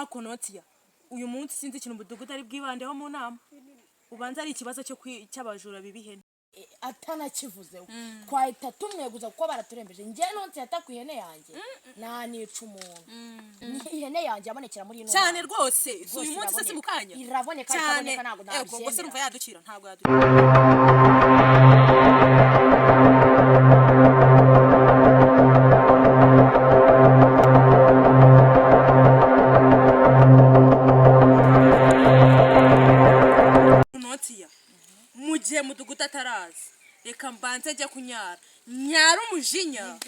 akonotiya uyu munsi sinzi ikintu umudugudu ari bwibandeho mu nama ubanza ari ikibazo cy'abajura bibihene atanakivuzeho twahita tumweguza kuko baraturembeje njye nonse yataku ihene yanjye nanica umuntu ihene yanjye abonekera muri ino cyane rwose uyu munsi se simukanya iraboneka ikaboneka ntabwo ntabwo ubwo se urumva yaducira ntabwo mugihe mudugudu atarazi reka mbanze ajya kunyara nyara umujinya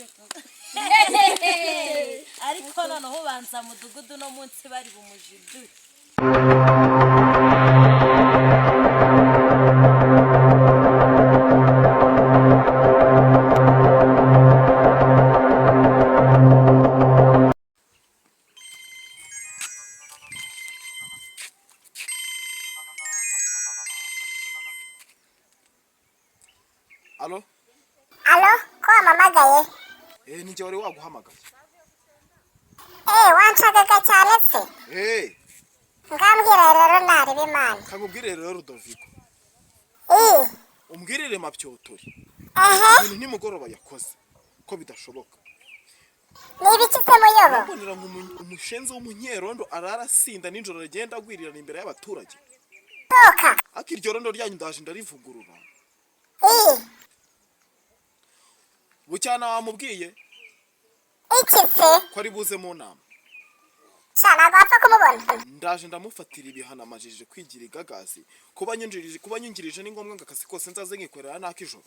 ariko noneho ubanza mudugudu no munsi bari bumujidu Alo? Alo, ko wamamagaye? Ninjye wari waguhamagaye. Wanshakaga cyane se? Ngambwira rero nari bimana. Kangubwire rero Rudoviko. Umbwirire mapyotori. Ibintu nimugoroba yakoze ko bidashoboka. Nibiki se muyobo? Mbonera umushenzi w'umunyerondo ararasinda ninjoro agenda agwirirana imbere y'abaturage. Toka. Akiryo rondo ryanyu ndaje ndarivugurura. Bucyana wamubwiye? Iki se? Ko ari buze mu nama. Cyana gapfa kumubona. Ndaje ndamufatira ibihana amajije kwigira igagazi. Kuba nyungirije ni ngombwa ngakasi kose nzaze nkikorera nakijoro.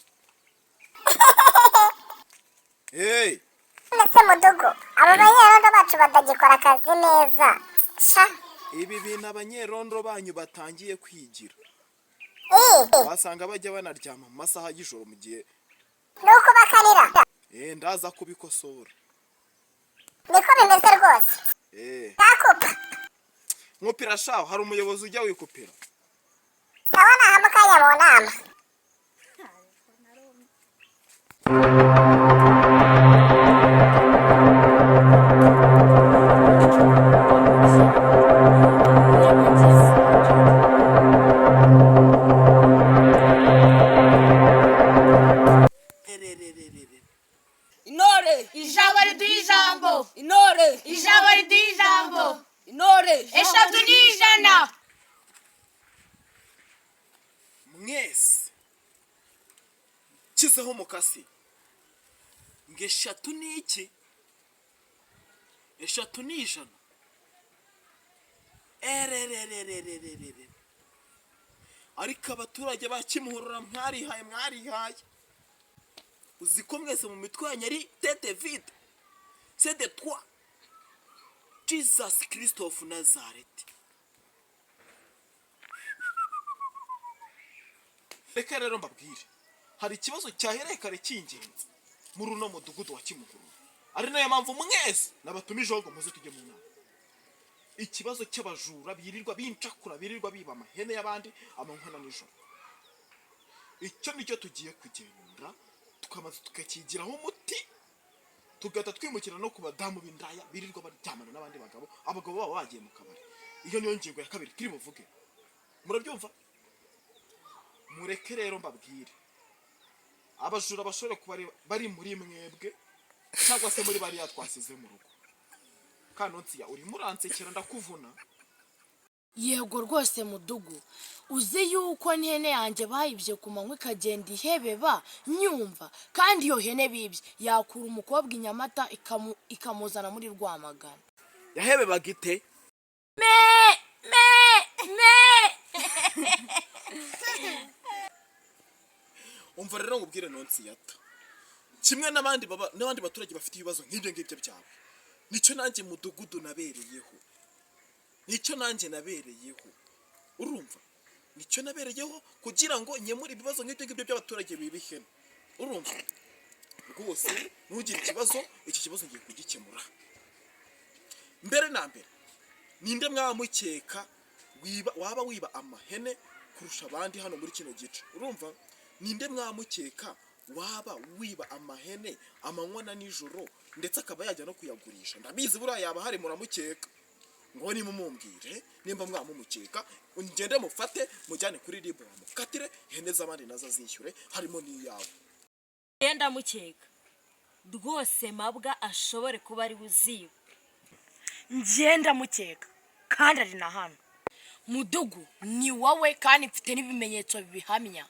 Nese mudugu, abo banyerondo bacu batagikora akazi neza. Sha. Ibi bintu abanyerondo banyu batangiye kwigira. Wasanga bajya banaryama mu masaha y'ijoro mu gihe nuko bakanira. Ndaza kubikosora. Niko bimeze rwose. Takupa. Nkupira shaho hari umuyobozi ujya wikupira. Sawa na hamukanya mu nama. Intore ijambo ridijambo intore ijambo ridijambo intore eshatu n'ijana mwese kizeho mukasi ngeshatu niki eshatu n'ijana ariko abaturage bakimuhurura mwarihaye uziko mwese mu mitwe yanyu ari tete vide c'est de toi Jesus Christophe Nazareth. Reka rero mbabwire hari ikibazo cyahereye kare cy'ingenzi muri uno mudugudu wa Kimuhuru ari nayo mpamvu mwese nabatumijeho ngo muze tujye mu nama. Ikibazo cy'abajura birirwa bincakura birirwa biba amahene y'abandi amankwana n'ijoro. Icyo nicyo tugiye kugenda tukamaze tukakigiraho umuti tugata twimukira no kubadamu b'indaya birirwa baryamana n'abandi abagabo babo bagiye mu kabari. Iyo niyo ngingo ya kabiri turi buvuge. Murabyumva? Mureke rero mbabwire abajura bashobora kuba bari muri mwebwe cyangwa se muri bari yatwasize mu rugo. Kanonsiya uri muransekera ndakuvuna. Yego rwose mudugu uzi yuko n'ihene yanjye bayibye ku manywa ikagenda ihebeba nyumva kandi iyo hene bibye yakura umukobwa inyamata ikamuzana muri Rwamagana. Yahebebaga ite? Umva rero ngubwire Nonsiyata kimwe n'abandi baturage bafite ibibazo nk'ibyo ngibyo byawe nicyo nanjye mudugudu nabereyeho urumva nicyo nabereyeho kugira ngo nyemure ibibazo nk'ibyo ngibyo by'abaturage bibihene urumva rwose ntugire ikibazo iki kibazo ngiye kugikemura. Mbere na mbere ninde mwamukeka waba wiba amahene kurusha abandi hano muri kino gice urumva ninde mwamukeka waba wiba amahene amanywa na nijoro ndetse akaba yajya no kuyagurisha ndabizi buriya yaba hari muramukeka ngo nimumumbwire nimba mwamumukeka ungende mufate mujyane kuri ribu bamukatire ihene z'abandi nazo azishyure harimo n'iyawe. Genda mukeka rwose mabwa ashobore kuba ari uziba. ngenda mukeka kandi ari na hano. Mudugu ni wowe kandi mfite n'ibimenyetso bibihamya.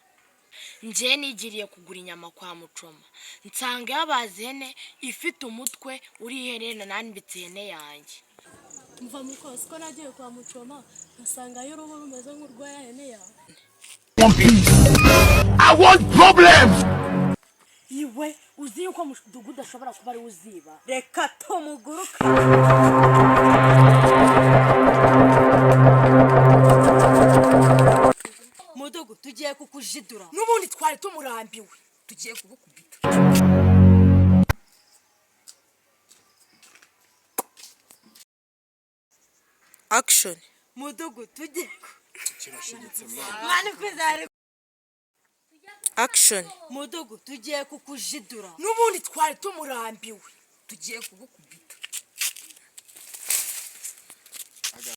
Nje nigiriye kugura inyama kwa Mucoma nsanga yabaze ihene ifite umutwe uri iherena nanditse ihene yanjye. mva mukozi ko nagiye kwa Mucoma nkasanga y'uruhu rumeze nk'urwaya hene yawe. I want problems. Iwe uzi yuko Mudugu udashobora kuba ari uziba. Reka tumuguruke. Mudugu tugiye kukujidura. N'ubundi twari tumurambiwe. Tugiye kugukubita. Action. Mudugu tugiye. Kirashigitse mwana. Mwana kwizare. Action. Mudugu tugiye kukujidura. N'ubundi twari tumurambiwe. Tugiye kugukubita.